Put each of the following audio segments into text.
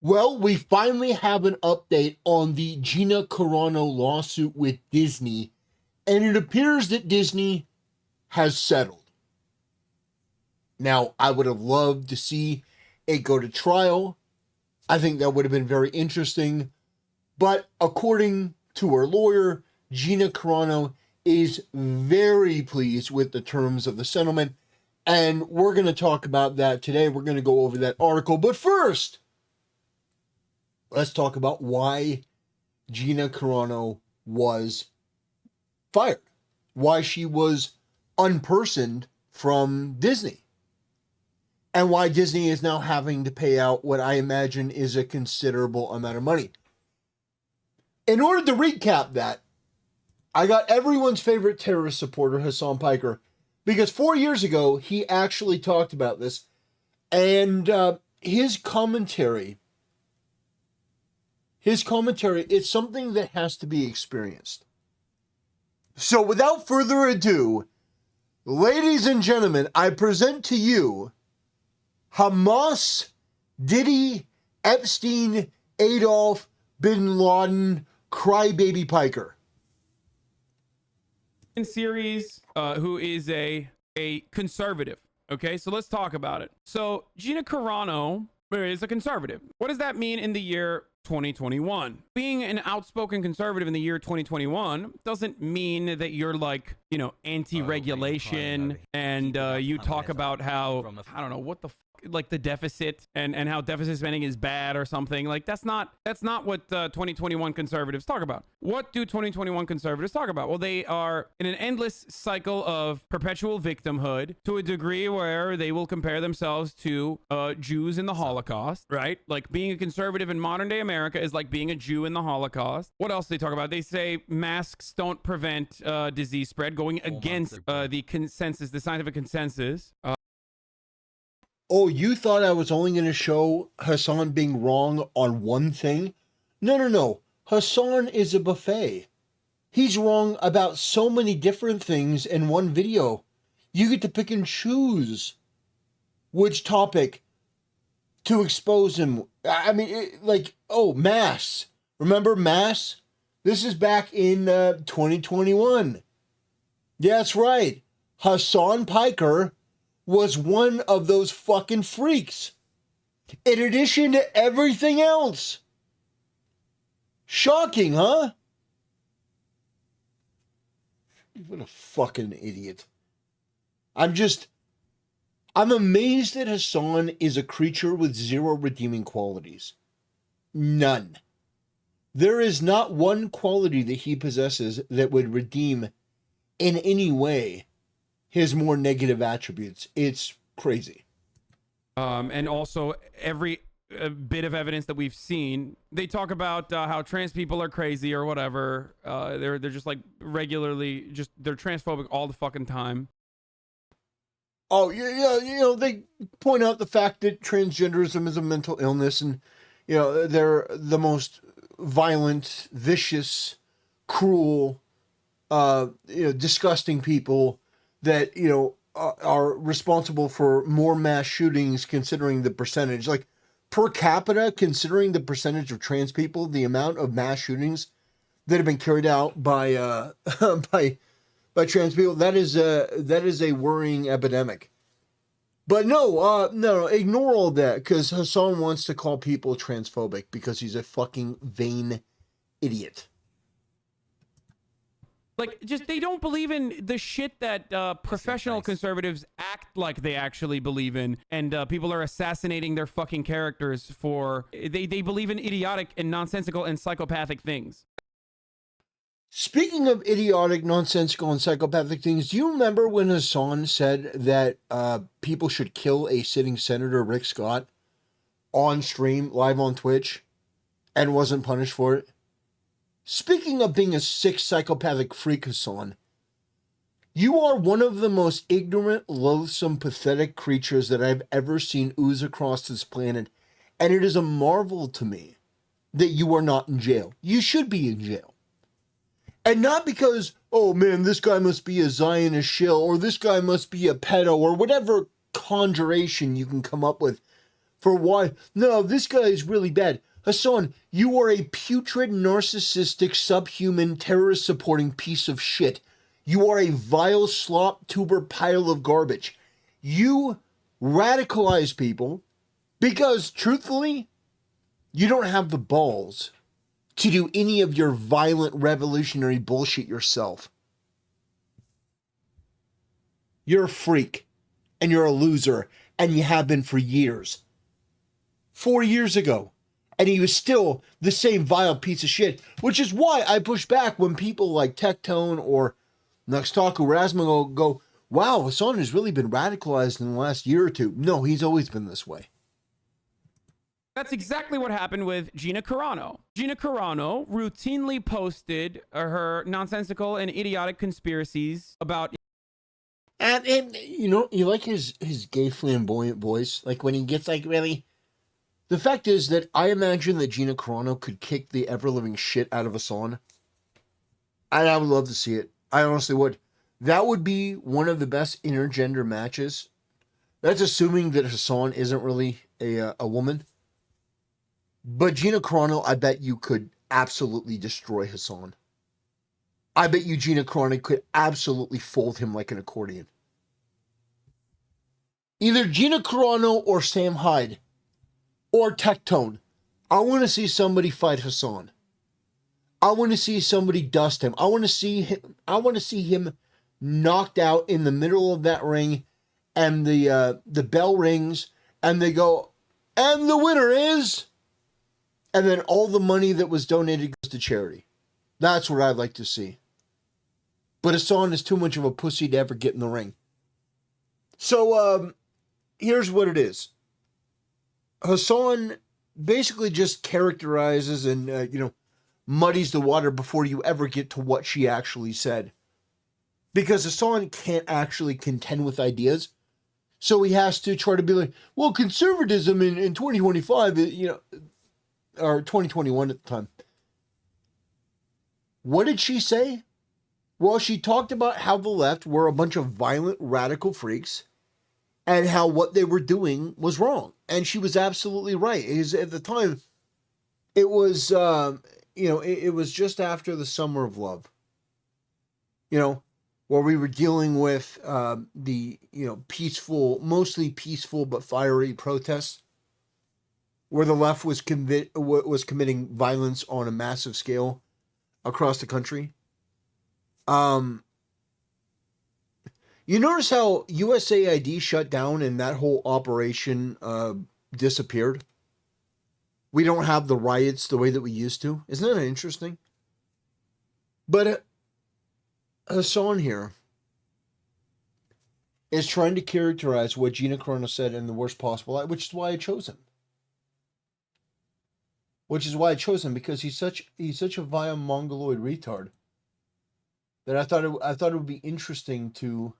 Well, we finally have an update on the Gina Carano lawsuit with Disney, and it appears that Disney has settled. Now, I would have loved to see it go to trial. I think that would have been very interesting. But according to her lawyer, Gina Carano is very pleased with the terms of the settlement. And we're going to talk about that today. We're going to go over that article. But first, let's talk about why Gina Carano was fired, why she was unpersoned from Disney, and why Disney is now having to pay out what I imagine is a considerable amount of money. In order to recap that, I got everyone's favorite terrorist supporter, Hasan Piker, because 4 years ago, he actually talked about this, and his commentary is something that has to be experienced. So without further ado, ladies and gentlemen, I present to you Hamas, Diddy, Epstein, Adolf, Bin Laden, Crybaby Piker. Series, who is a conservative. Okay, so let's talk about it. So Gina Carano is a conservative. What does that mean in the year 2021? Being an outspoken conservative in the year 2021 doesn't mean that you're like, anti-regulation and you talk about how, I don't know, what the like the deficit and how deficit spending is bad or something. Like that's not what 2021 conservatives talk about. What do 2021 conservatives talk about? Well, they are in an endless cycle of perpetual victimhood to a degree where they will compare themselves to Jews in the Holocaust, right? Like being a conservative in modern day America is like being a Jew in the Holocaust. What else do they talk about? They say masks don't prevent disease spread, going against the consensus, the scientific consensus. Oh, you thought I was only going to show Hasan being wrong on one thing? No. Hasan is a buffet. He's wrong about so many different things in one video. You get to pick and choose which topic to expose him. I mean, mass. Remember mass? This is back in 2021. Yeah, that's right. Hasan Piker was one of those fucking freaks. In addition to everything else. Shocking, huh? What a fucking idiot. I'm amazed that Hasan is a creature with zero redeeming qualities. None. There is not one quality that he possesses that would redeem in any way his more negative attributes. It's crazy. And also every bit of evidence that we've seen, they talk about how trans people are crazy or whatever. They're just like regularly they're transphobic all the fucking time. Oh, yeah, they point out the fact that transgenderism is a mental illness, and they're the most violent, vicious, cruel, disgusting people that are responsible for more mass shootings, considering the percentage, like per capita, considering the percentage of trans people, the amount of mass shootings that have been carried out by by trans people, that is a worrying epidemic. But no, ignore all that, because Hasan wants to call people transphobic because he's a fucking vain idiot. Like, just they don't believe in the shit that professional conservatives act like they actually believe in, and people are assassinating their fucking characters for they believe in idiotic and nonsensical and psychopathic things. Speaking of idiotic, nonsensical, and psychopathic things, do you remember when Hasan said that people should kill a sitting senator, Rick Scott, on stream, live on Twitch, and wasn't punished for it? Speaking of being a sick, psychopathic freak, Hasan, you are one of the most ignorant, loathsome, pathetic creatures that I've ever seen ooze across this planet, and it is a marvel to me that you are not in jail. You should be in jail. And not because, oh man, this guy must be a Zionist shill, or this guy must be a pedo, or whatever conjuration you can come up with for why. No, this guy is really bad. Hasan, you are a putrid, narcissistic, subhuman, terrorist-supporting piece of shit. You are a vile slop tuber pile of garbage. You radicalize people because, truthfully, you don't have the balls to do any of your violent revolutionary bullshit yourself. You're a freak, and you're a loser, and you have been for years. 4 years ago, and he was still the same vile piece of shit, which is why I push back when people like Tectone or Nuxtaku Rasmussen go, wow, Hasan has really been radicalized in the last year or two. No, he's always been this way. That's exactly what happened with Gina Carano. Gina Carano routinely posted her nonsensical and idiotic conspiracies about... And you know, you like his gay flamboyant voice? Like when he gets like really... The fact is that I imagine that Gina Carano could kick the ever-living shit out of Hasan. And I would love to see it. I honestly would. That would be one of the best intergender matches. That's assuming that Hasan isn't really a woman. But Gina Carano, I bet you could absolutely destroy Hasan. I bet you Gina Carano could absolutely fold him like an accordion. Either Gina Carano or Sam Hyde. Or Tectone. I want to see somebody fight Hasan. I want to see somebody dust him. I want to see him knocked out in the middle of that ring, and the bell rings, and they go, and the winner is, and then all the money that was donated goes to charity. That's what I'd like to see. But Hasan is too much of a pussy to ever get in the ring. So here's what it is. Hasan basically just characterizes and, muddies the water before you ever get to what she actually said. Because Hasan can't actually contend with ideas. So he has to try to be like, well, conservatism in 2025, or 2021 at the time. What did she say? Well, she talked about how the left were a bunch of violent, radical freaks and how what they were doing was wrong. And she was absolutely right. At the time, it was, it was just after the Summer of Love, where we were dealing with the, mostly peaceful but fiery protests, where the left was committing violence on a massive scale across the country. You notice how USAID shut down and that whole operation disappeared? We don't have the riots the way that we used to. Isn't that interesting? But Hasan here is trying to characterize what Gina Carano said in the worst possible light, which is why I chose him. Because he's such a vile mongoloid retard that I thought it would be interesting to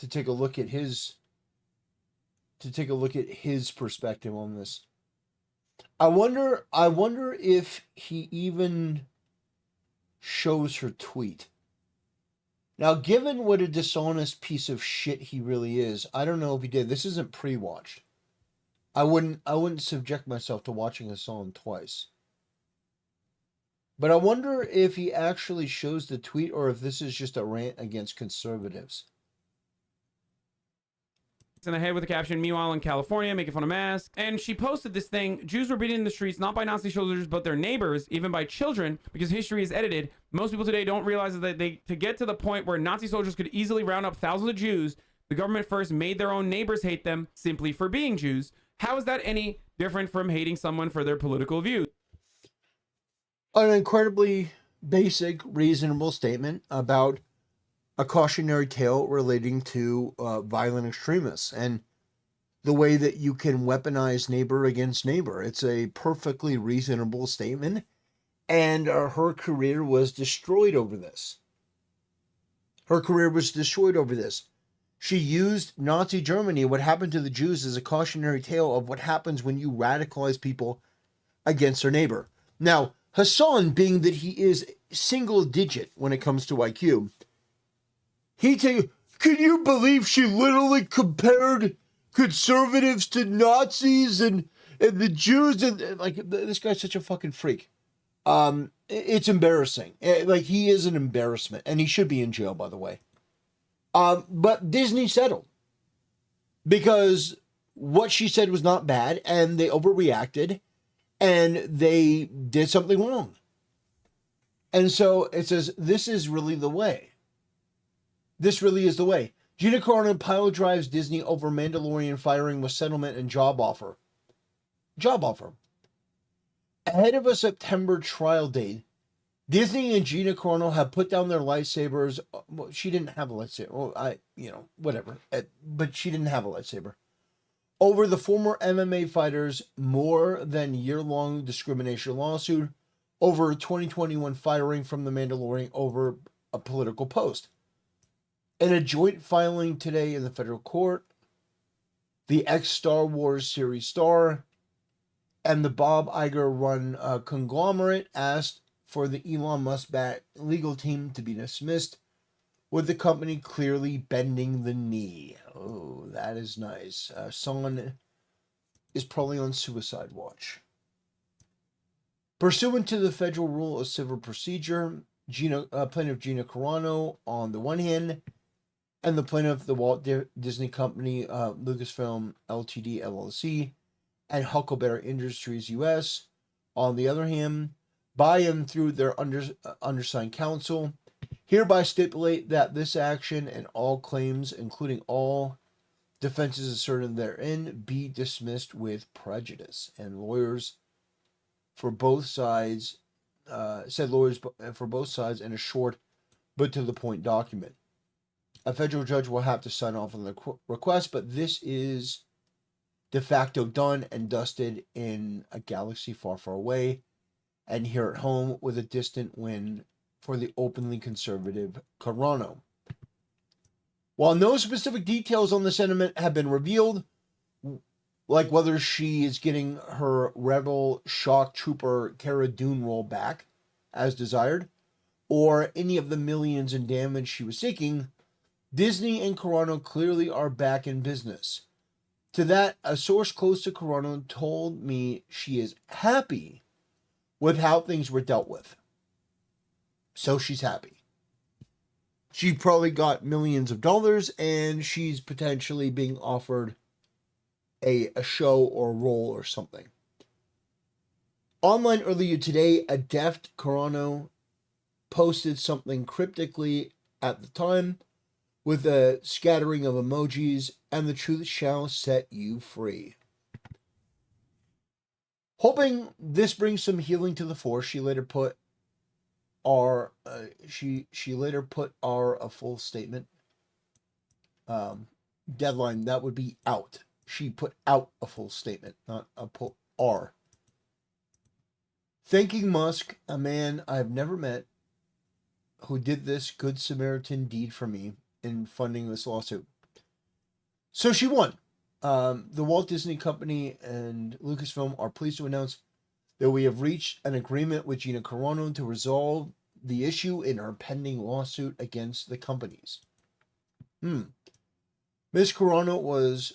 take a look at his perspective on this. I wonder if he even shows her tweet. Now, given what a dishonest piece of shit he really is, I don't know if he did. This isn't pre-watched. I wouldn't subject myself to watching Hasan twice. But I wonder if he actually shows the tweet or if this is just a rant against conservatives. In the head with the caption, meanwhile in California, making fun of masks. And she posted this thing, Jews were beaten in the streets, not by Nazi soldiers, but their neighbors, even by children, because history is edited. Most people today don't realize that to get to the point where Nazi soldiers could easily round up thousands of Jews, the government first made their own neighbors hate them simply for being Jews. How is that any different from hating someone for their political views? An incredibly basic, reasonable statement about a cautionary tale relating to violent extremists and the way that you can weaponize neighbor against neighbor. It's a perfectly reasonable statement, and her career was destroyed over this. She used Nazi Germany, what happened to the Jews, as a cautionary tale of what happens when you radicalize people against their neighbor. Now, Hasan, being that he is single digit when it comes to IQ, can you believe she literally compared conservatives to Nazis and the Jews and like this guy's such a fucking freak. It's embarrassing. Like he is an embarrassment, and he should be in jail, by the way. But Disney settled because what she said was not bad, and they overreacted, and they did something wrong. And so it says, this is really the way. This really is the way. Gina Carano pile drives Disney over Mandalorian firing with settlement and job offer. Job offer. Ahead of a September trial date, Disney and Gina Carano have put down their lightsabers. Well, she didn't have a lightsaber. Well, whatever. But she didn't have a lightsaber. Over the former MMA fighter's more than year-long discrimination lawsuit over 2021 firing from the Mandalorian over a political post. In a joint filing today in the federal court, the ex-Star Wars series star and the Bob Iger-run conglomerate asked for the Elon Musk-backed legal team to be dismissed, with the company clearly bending the knee. Oh, that is nice. Someone is probably on suicide watch. Pursuant to the federal rule of civil procedure, plaintiff Gina Carano on the one hand, and the plaintiff, the Walt Disney Company, Lucasfilm Ltd. LLC, and Huckleberry Industries US, on the other hand, by and through their undersigned counsel, hereby stipulate that this action and all claims, including all defenses asserted therein, be dismissed with prejudice. And lawyers for both sides, said lawyers for both sides in a short but to the point document. A federal judge will have to sign off on the request, but this is de facto done and dusted in a galaxy far, far away, and here at home with a distant win for the openly conservative Carano. While no specific details on the sentiment have been revealed, like whether she is getting her Rebel shock trooper Cara Dune role back, as desired, or any of the millions in damage she was seeking, Disney and Carano clearly are back in business. To that, a source close to Carano told me she is happy with how things were dealt with. So she's happy. She probably got millions of dollars, and she's potentially being offered a show or a role or something. Online earlier today, a deft Carano posted something cryptically at the time with a scattering of emojis, and the truth shall set you free. Hoping this brings some healing to the force, she later put a full statement. Deadline, that would be out. She put out a full statement, not a put R. Thanking Musk, a man I've never met, who did this good Samaritan deed for me in funding this lawsuit. So she won. The Walt Disney Company and Lucasfilm are pleased to announce that we have reached an agreement with Gina Carano to resolve the issue in her pending lawsuit against the companies. Ms. Carano was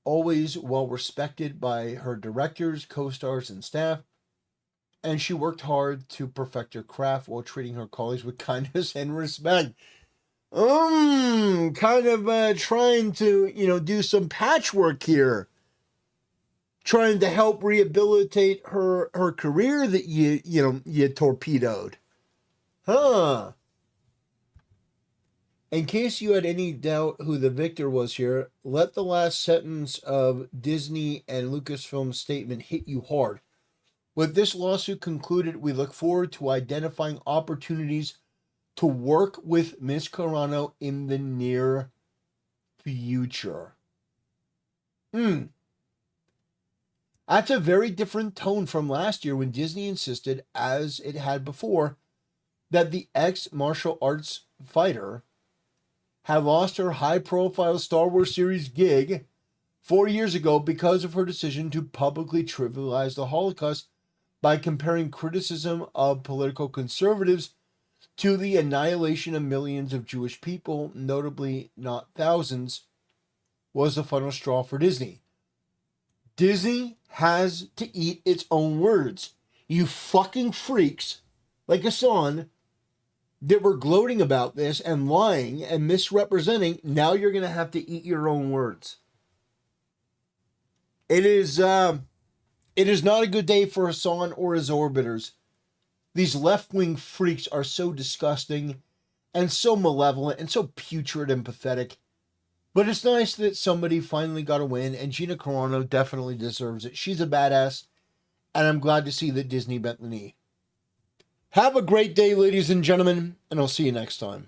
always well respected by her directors, co-stars, and staff, and she worked hard to perfect her craft while treating her colleagues with kindness and respect. Kind of trying to, do some patchwork here. Trying to help rehabilitate her career that you torpedoed. Huh. In case you had any doubt who the victor was here, let the last sentence of Disney and Lucasfilm's statement hit you hard. With this lawsuit concluded, we look forward to identifying opportunities to work with Ms. Carano in the near future. That's a very different tone from last year when Disney insisted, as it had before, that the ex-martial arts fighter had lost her high-profile Star Wars series gig 4 years ago because of her decision to publicly trivialize the Holocaust by comparing criticism of political conservatives to the annihilation of millions of Jewish people, notably not thousands, was the final straw for Disney. Disney has to eat its own words. You fucking freaks, like Hasan, that were gloating about this and lying and misrepresenting, now you're going to have to eat your own words. It is not a good day for Hasan or his orbiters. These left-wing freaks are so disgusting and so malevolent and so putrid and pathetic. But it's nice that somebody finally got a win, and Gina Carano definitely deserves it. She's a badass, and I'm glad to see that Disney bent the knee. Have a great day, ladies and gentlemen, and I'll see you next time.